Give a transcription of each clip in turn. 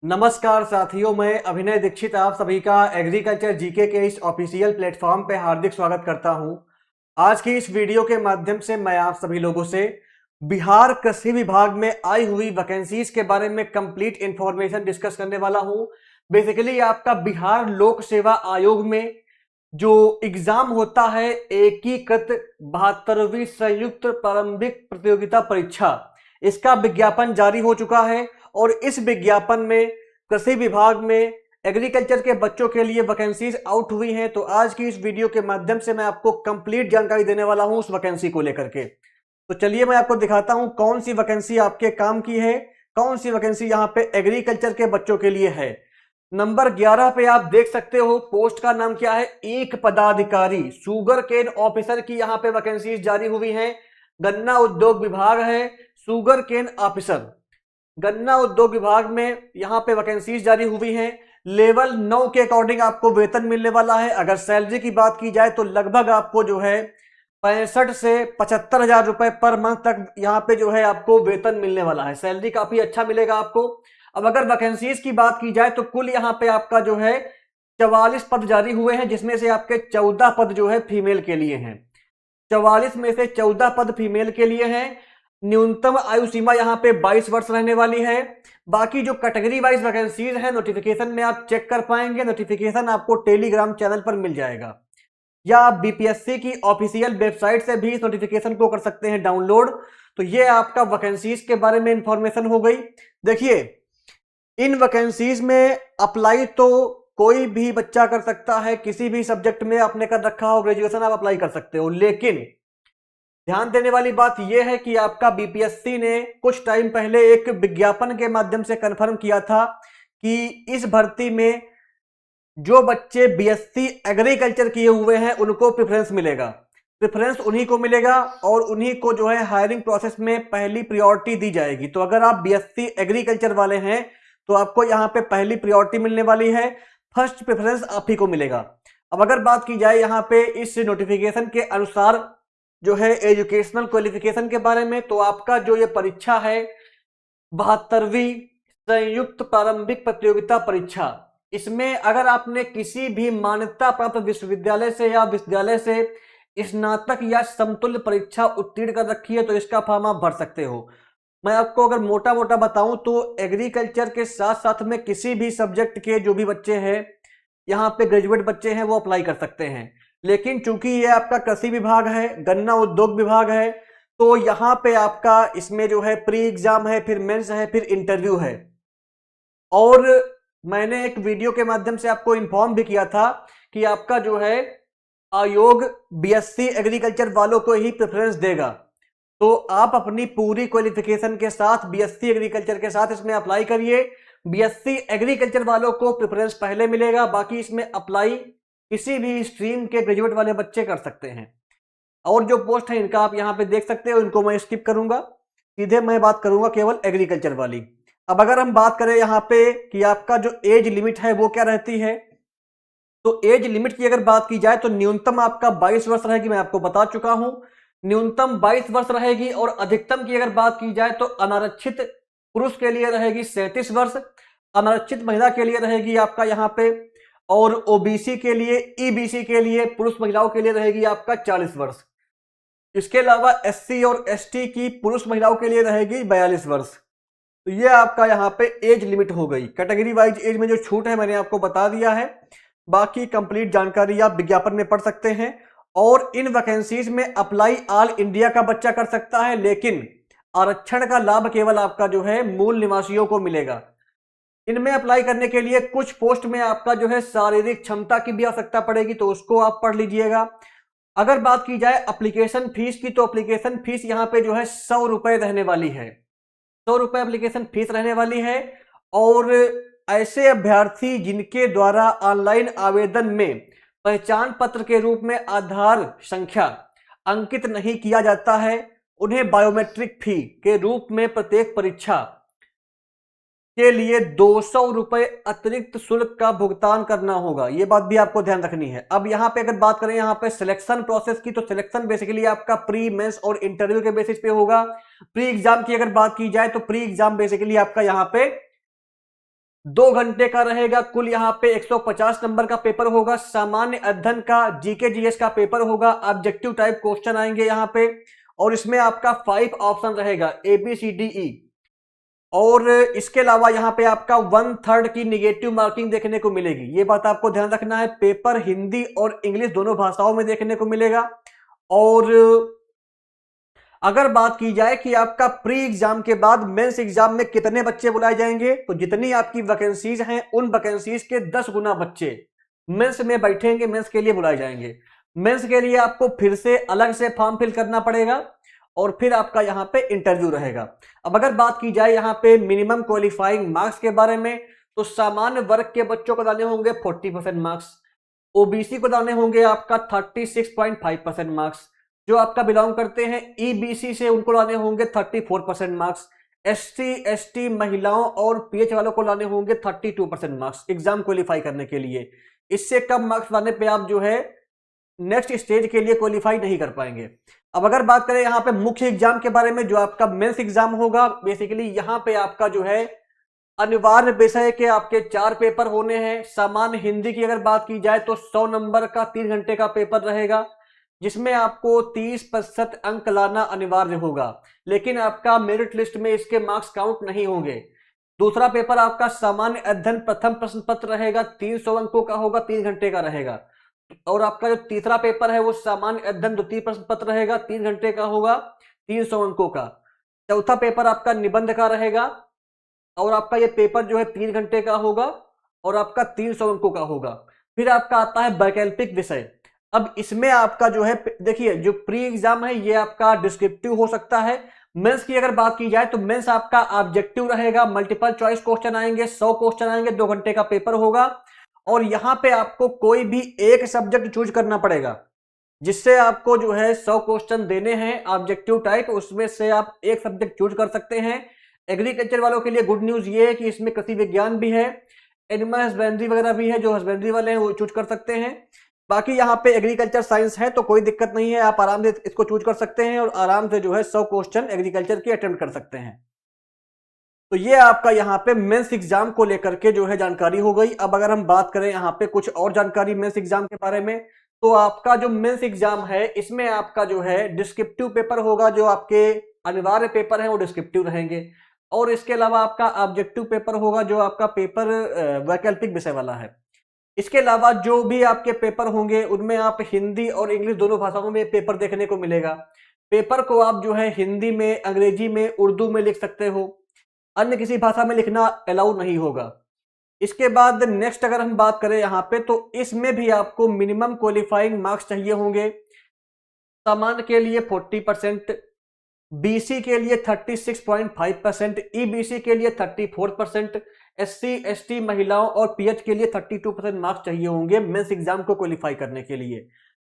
नमस्कार साथियों, मैं अभिनय दीक्षित आप सभी का एग्रीकल्चर जीके के इस ऑफिशियल प्लेटफॉर्म पे हार्दिक स्वागत करता हूं। आज की इस वीडियो के माध्यम से मैं आप सभी लोगों से बिहार कृषि विभाग में आई हुई वैकेंसीज के बारे में कंप्लीट इंफॉर्मेशन डिस्कस करने वाला हूं। बेसिकली आपका बिहार लोक सेवा आयोग में जो एग्जाम होता है, एकीकृत 72वीं संयुक्त प्रारंभिक प्रतियोगिता परीक्षा, इसका विज्ञापन जारी हो चुका है और इस विज्ञापन में कृषि विभाग में एग्रीकल्चर के बच्चों के लिए वैकेंसीज आउट हुई हैं। तो आज की इस वीडियो के माध्यम से मैं आपको कंप्लीट जानकारी देने वाला हूं उस वैकेंसी को लेकर के। तो चलिए मैं आपको दिखाता हूं कौन सी वैकेंसी आपके काम की है, कौन सी वैकेंसी यहां पे एग्रीकल्चर के बच्चों के लिए है। नंबर 11 पे आप देख सकते हो, पोस्ट का नाम क्या है, एक पदाधिकारी शुगर केन ऑफिसर की यहां पे वैकेंसी जारी हुई है। गन्ना उद्योग विभाग है, शुगर केन ऑफिसर, गन्ना उद्योग विभाग में यहां पे वैकेंसीज जारी हुई हैं। लेवल 9 के अकॉर्डिंग आपको वेतन मिलने वाला है। अगर सैलरी की बात की जाए तो लगभग आपको जो है 65 से 75 हजार रुपए पर मंथ तक यहाँ पे जो है आपको वेतन मिलने वाला है। सैलरी काफी अच्छा मिलेगा आपको। अब अगर वैकेंसीज की बात की जाए तो कुल यहाँ पे आपका जो है 44 पद जारी हुए हैं, जिसमें से आपके 14 पद जो है फीमेल के लिए हैं। 44 में से 14 पद फीमेल के लिए हैं। न्यूनतम आयु सीमा यहाँ पे 22 वर्ष रहने वाली है। बाकी जो कैटेगरी वाइज वैकेंसीज है नोटिफिकेशन में आप चेक कर पाएंगे। नोटिफिकेशन आपको टेलीग्राम चैनल पर मिल जाएगा या आप बीपीएससी की ऑफिशियल वेबसाइट से भी इस नोटिफिकेशन को कर सकते हैं डाउनलोड। तो ये आपका वैकेंसीज के बारे में इंफॉर्मेशन हो गई। देखिए, इन वैकेंसीज में अप्लाई तो कोई भी बच्चा कर सकता है। किसी भी सब्जेक्ट में आपने कर रखा हो ग्रेजुएशन, आप अप्लाई कर सकते हो। लेकिन ध्यान देने वाली बात यह है कि आपका बीपीएससी ने कुछ टाइम पहले एक विज्ञापन के माध्यम से कंफर्म किया था कि इस भर्ती में जो बच्चे बीएससी एग्रीकल्चर किए हुए हैं उनको प्रेफरेंस मिलेगा। प्रेफरेंस उन्हीं को मिलेगा और उन्हीं को जो है हायरिंग प्रोसेस में पहली प्रायोरिटी दी जाएगी। तो अगर आप बीएससी एग्रीकल्चर वाले हैं तो आपको यहाँ पे पहली प्रायोरिटी मिलने वाली है। फर्स्ट प्रेफरेंस आप ही को मिलेगा। अब अगर बात की जाए यहाँ पे इस नोटिफिकेशन के अनुसार जो है एजुकेशनल क्वालिफिकेशन के बारे में, तो आपका जो ये परीक्षा है 72वीं संयुक्त प्रारंभिक प्रतियोगिता परीक्षा, इसमें अगर आपने किसी भी मान्यता प्राप्त विश्वविद्यालय से या विश्वविद्यालय से स्नातक या समतुल्य परीक्षा उत्तीर्ण कर रखी है तो इसका फॉर्म आप भर सकते हो। मैं आपको अगर मोटा मोटा बताऊं तो एग्रीकल्चर के साथ साथ में किसी भी सब्जेक्ट के जो भी बच्चे हैं यहाँ पे ग्रेजुएट बच्चे हैं वो अप्लाई कर सकते हैं। लेकिन चूंकि ये आपका कृषि विभाग है, गन्ना उद्योग विभाग है, तो यहाँ पे आपका इसमें जो है प्री एग्जाम है, फिर मेंस है, फिर इंटरव्यू है। और मैंने एक वीडियो के माध्यम से आपको इन्फॉर्म भी किया था कि आपका जो है आयोग बीएससी एग्रीकल्चर वालों को ही प्रेफरेंस देगा। तो आप अपनी पूरी क्वालिफिकेशन के साथ बीएससी एग्रीकल्चर के साथ इसमें अप्लाई करिए। बीएससी एग्रीकल्चर वालों को प्रेफरेंस पहले मिलेगा। बाकी इसमें अप्लाई किसी भी स्ट्रीम के ग्रेजुएट वाले बच्चे कर सकते हैं। और जो पोस्ट है इनका आप यहाँ पे देख सकते हो, इनको मैं स्किप करूंगा, सीधे मैं बात करूंगा केवल एग्रीकल्चर वाली। अब अगर हम बात करें यहाँ पे कि आपका जो एज लिमिट है वो क्या रहती है, तो एज लिमिट की अगर बात की जाए तो न्यूनतम आपका 22 वर्ष रहेगी, मैं आपको बता चुका हूं। न्यूनतम 22 वर्ष रहेगी और अधिकतम की अगर बात की जाए तो अनारक्षित पुरुष के लिए रहेगी 37 वर्ष, अनारक्षित महिला के लिए रहेगी आपका यहाँ पे, और ओबीसी के लिए, ईबीसी के लिए, पुरुष महिलाओं के लिए रहेगी आपका 40 वर्ष। इसके अलावा एससी और एसटी की पुरुष महिलाओं के लिए रहेगी 42 वर्ष। तो ये आपका यहाँ पे एज लिमिट हो गई। कैटेगरी वाइज एज में जो छूट है मैंने आपको बता दिया है। बाकी कंप्लीट जानकारी आप विज्ञापन में पढ़ सकते हैं। और इन वैकेंसीज में अप्लाई ऑल इंडिया का बच्चा कर सकता है, लेकिन आरक्षण का लाभ केवल आपका जो है मूल निवासियों को मिलेगा। इनमें अप्लाई करने के लिए कुछ पोस्ट में आपका जो है शारीरिक क्षमता की भी आवश्यकता पड़ेगी, तो उसको आप पढ़ लीजिएगा। अगर बात की जाए एप्लीकेशन फीस की, तो एप्लीकेशन फीस यहाँ पे जो है 100 रुपए रहने वाली है। 100 रुपए एप्लीकेशन फीस रहने वाली है। और ऐसे अभ्यर्थी जिनके द्वारा ऑनलाइन आवेदन में पहचान पत्र के रूप में आधार संख्या अंकित नहीं किया जाता है, उन्हें बायोमेट्रिक फी के रूप में प्रत्येक परीक्षा के लिए 200 रुपए अतिरिक्त शुल्क का भुगतान करना होगा। यह बात भी आपको ध्यान रखनी है। अब यहां पे अगर बात करें यहां पे सिलेक्शन प्रोसेस की, तो सिलेक्शन बेसिकली आपका प्री मेंस और इंटरव्यू के बेसिस पे होगा। प्री एग्जाम की अगर बात की जाए तो प्री एग्जाम बेसिकली आपका यहां पे 2 घंटे का रहेगा। कुल यहाँ पे 150 नंबर का पेपर होगा। सामान्य अध्ययन का जीके जीएस का पेपर होगा। ऑब्जेक्टिव टाइप क्वेश्चन आएंगे यहाँ पे, और इसमें आपका 5 ऑप्शन रहेगा ABCDE। और इसके अलावा यहाँ पे आपका 1/3 की निगेटिव मार्किंग देखने को मिलेगी। ये बात आपको ध्यान रखना है। पेपर हिंदी और इंग्लिश दोनों भाषाओं में देखने को मिलेगा। और अगर बात की जाए कि आपका प्री एग्जाम के बाद मेंस एग्जाम में कितने बच्चे बुलाए जाएंगे, तो जितनी आपकी वैकेंसीज हैं उन वैकेंसीज के 10 गुना बच्चे मेंस में बैठेंगे, मेंस के लिए बुलाए जाएंगे। मेंस के लिए आपको फिर से अलग से फॉर्म फिल करना पड़ेगा और फिर आपका यहाँ पे इंटरव्यू रहेगा। अब अगर बात की जाए यहाँ पे मिनिमम क्वालिफाइंग मार्क्स के बारे में, तो सामान्य वर्ग के बच्चों को डालने होंगे 40% मार्क्स, ओबीसी को डालने होंगे आपका 36.5% मार्क्स, जो आपका बिलोंग करते हैं ईबीसी से उनको लाने होंगे 34% मार्क्स, एससी एसटी महिलाओं और पीएच वालों को लाने होंगे 32% मार्क्स एग्जाम क्वालिफाई करने के लिए। इससे कम मार्क्स लाने पे आप जो है नेक्स्ट स्टेज के लिए क्वालिफाई नहीं कर पाएंगे। अब अगर बात करें यहाँ पे मुख्य एग्जाम के बारे में, जो आपका मेंस एग्जाम होगा, बेसिकली यहाँ पे आपका जो है अनिवार्य विषय के आपके 4 पेपर होने हैं। सामान्य हिंदी की अगर बात की जाए तो 100 नंबर का 3 घंटे का पेपर रहेगा, जिसमें आपको 30% अंक लाना अनिवार्य होगा, लेकिन आपका मेरिट लिस्ट में इसके मार्क्स काउंट नहीं होंगे। दूसरा पेपर आपका सामान्य अध्ययन प्रथम प्रश्न पत्र रहेगा, 300 अंकों का होगा, 3 घंटे का रहेगा। और आपका जो तीसरा पेपर है वो सामान्य अध्ययन द्वितीय प्रश्न पत्र रहेगा, 3 घंटे का होगा, 300 अंकों का। चौथा पेपर आपका निबंध का रहेगा, और आपका ये पेपर जो है 3 घंटे का होगा और आपका 300 अंकों का होगा। फिर आपका आता है वैकल्पिक विषय। अब इसमें आपका जो है, देखिए जो प्री एग्जाम है ये आपका डिस्क्रिप्टिव हो सकता है। मेंस की अगर बात की जाए तो मेंस आपका ऑब्जेक्टिव रहेगा, मल्टीपल चॉइस क्वेश्चन आएंगे, 100 क्वेश्चन आएंगे, 2 घंटे का पेपर होगा। और यहां पे आपको कोई भी एक सब्जेक्ट चूज करना पड़ेगा, जिससे आपको जो है 100 क्वेश्चन देने हैं ऑब्जेक्टिव टाइप, उसमें से आप एक सब्जेक्ट चूज कर सकते हैं। एग्रीकल्चर वालों के लिए गुड न्यूज ये है कि इसमें कृषि विज्ञान भी है, एनिमल हस्बेंड्री वगैरह भी है, जो हस्बेंड्री वाले हैं वो चूज कर सकते हैं। बाकी यहाँ पे एग्रीकल्चर साइंस है तो कोई दिक्कत नहीं है, आप आराम से इसको चूज कर सकते हैं और आराम से जो है 100 क्वेश्चन एग्रीकल्चर के अटेम्प्ट कर सकते हैं। तो ये आपका यहाँ पे मेंस एग्जाम को लेकर के जो है जानकारी हो गई। अब अगर हम बात करें यहाँ पे कुछ और जानकारी मेंस एग्जाम के बारे में, तो आपका जो मेंस एग्जाम है इसमें आपका जो है डिस्क्रिप्टिव पेपर होगा, जो आपके अनिवार्य पेपर है वो डिस्क्रिप्टिव रहेंगे। और इसके अलावा आपका ऑब्जेक्टिव पेपर होगा, जो आपका पेपर वैकल्पिक विषय वाला है। इसके अलावा जो भी आपके पेपर होंगे उनमें आप हिंदी और इंग्लिश दोनों भाषाओं में पेपर देखने को मिलेगा। पेपर को आप जो है हिंदी में, अंग्रेजी में, उर्दू में लिख सकते हो, अन्य किसी भाषा में लिखना अलाउ नहीं होगा। इसके बाद नेक्स्ट अगर हम बात करें यहाँ पे, तो इसमें भी आपको मिनिमम क्वालिफाइंग मार्क्स चाहिए होंगे। सामान्य के लिए 40%, बीसी के लिए 36.5%, ईबीसी के लिए 34%, एससी एसटी महिलाओं और पीएच के लिए 32% मार्क्स चाहिए होंगे मेंस एग्जाम को क्वालिफाई करने के लिए।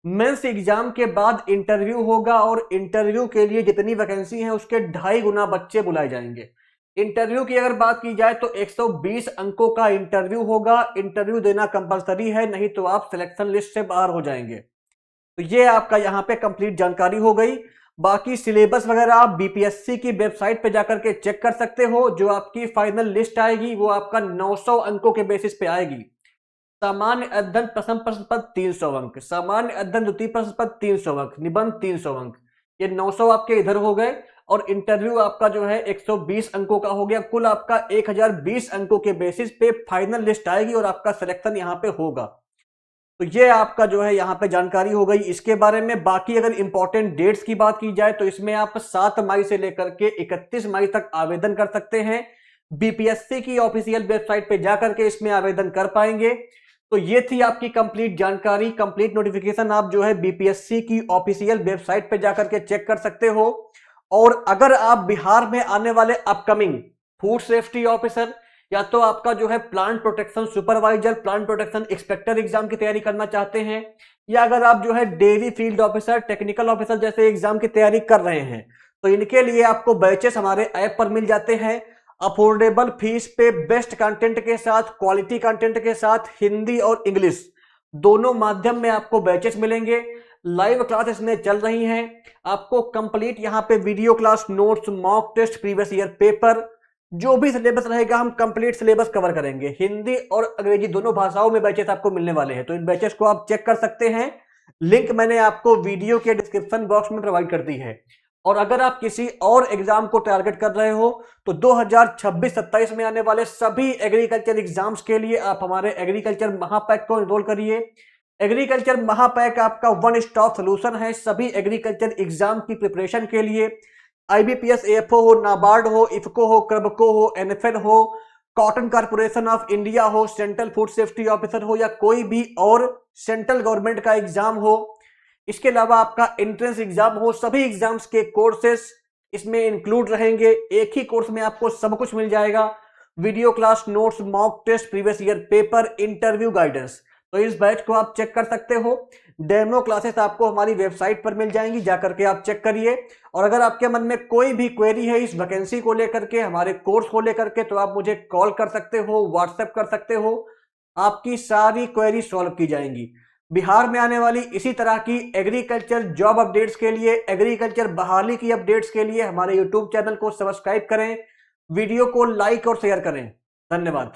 मेंस एग्जाम के बाद इंटरव्यू होगा, और इंटरव्यू के लिए जितनी वैकेंसी है उसके 2.5 गुना बच्चे बुलाए जाएंगे। इंटरव्यू की अगर बात की जाए तो 120 अंकों का इंटरव्यू होगा। इंटरव्यू देना कंपलसरी है, नहीं तो आप सिलेक्शन लिस्ट से बाहर हो जाएंगे। तो ये आपका यहाँ पे कंप्लीट जानकारी हो गई। बाकी सिलेबस वगैरह आप बीपीएससी की वेबसाइट पे जाकर के चेक कर सकते हो। जो आपकी फाइनल लिस्ट आएगी वो आपका 900 अंकों के बेसिस पे आएगी। सामान्य अध्ययन प्रथम प्रश्न पद 300 अंक, सामान्य अध्ययन द्वितीय प्रश्न पद 300 अंक, निबंध 300 अंक, ये 900 आपके इधर हो गए। और इंटरव्यू आपका जो है 120 अंकों का हो गया। कुल आपका 1020 अंकों के बेसिस पे फाइनल लिस्ट आएगी और आपका सिलेक्शन यहाँ पे होगा। तो ये आपका जो है यहाँ पे जानकारी हो गई इसके बारे में। बाकी अगर इंपॉर्टेंट डेट्स की बात की जाए तो इसमें आप 7 मई से लेकर के 31 मई तक आवेदन कर सकते हैं। बीपीएससी की ऑफिशियल वेबसाइट पे जाकर के इसमें आवेदन कर पाएंगे। तो ये थी आपकी कंप्लीट जानकारी, कंप्लीट नोटिफिकेशन आप जो है बीपीएससी की ऑफिशियल वेबसाइट पे जाकर के चेक कर सकते हो। और अगर आप बिहार में आने वाले अपकमिंग फूड सेफ्टी ऑफिसर या तो आपका जो है plant protection supervisor, plant protection inspector exam की तैयारी करना चाहते हैं, या अगर आप जो है dairy field officer, technical officer जैसे एग्जाम की तैयारी कर रहे हैं, तो इनके लिए आपको बैचेस हमारे ऐप पर मिल जाते हैं। अफोर्डेबल फीस पे बेस्ट कंटेंट के साथ, क्वालिटी कंटेंट के साथ, हिंदी और इंग्लिश दोनों माध्यम में आपको बैचेस मिलेंगे। लाइव क्लास इसमें चल रही हैं। आपको कंप्लीट यहाँ पे video class, notes, mock test, previous year paper, जो भी सिलेबस रहेगा हम कंप्लीट सिलेबस कवर करेंगे। हिंदी और अंग्रेजी दोनों भाषाओं में बैचेस आपको मिलने वाले हैं, तो इन बैचेस को आप चेक कर सकते हैं। लिंक मैंने आपको वीडियो के डिस्क्रिप्शन बॉक्स में प्रोवाइड कर दी है। और अगर आप किसी और एग्जाम को टारगेट कर रहे हो तो 2026-27 में आने वाले सभी एग्रीकल्चर एग्जाम्स के लिए आप हमारे एग्रीकल्चर महापैक को एनरोल करिए। एग्रीकल्चर महापैक आपका वन स्टॉप सोल्यूशन है सभी एग्रीकल्चर एग्जाम की प्रिपरेशन के लिए। IBPS AFO हो, नाबार्ड हो, इफको हो, क्रबको हो, NFL हो, कॉटन कॉर्पोरेशन ऑफ इंडिया हो, सेंट्रल फूड सेफ्टी ऑफिसर हो, या कोई भी और सेंट्रल गवर्नमेंट का एग्जाम हो, इसके अलावा आपका एंट्रेंस एग्जाम हो, सभी एग्जाम्स के कोर्सेस इसमें इंक्लूड रहेंगे। एक ही कोर्स में आपको सब कुछ मिल जाएगा, video class, notes, mock test, previous year paper, interview guidance. तो इस बैच को आप चेक कर सकते हो। डेमो क्लासेस आपको हमारी वेबसाइट पर मिल जाएंगी, जाकर के आप चेक करिए। और अगर आपके मन में कोई भी क्वेरी है इस वैकेंसी को लेकर के, हमारे कोर्स को लेकर के, तो आप मुझे कॉल कर सकते हो, व्हाट्सएप कर सकते हो, आपकी सारी क्वेरी सॉल्व की जाएंगी। बिहार में आने वाली इसी तरह की एग्रीकल्चर जॉब अपडेट्स के लिए, एग्रीकल्चर बहाली की अपडेट्स के लिए हमारे यूट्यूब चैनल को सब्सक्राइब करें, वीडियो को लाइक और शेयर करें। धन्यवाद।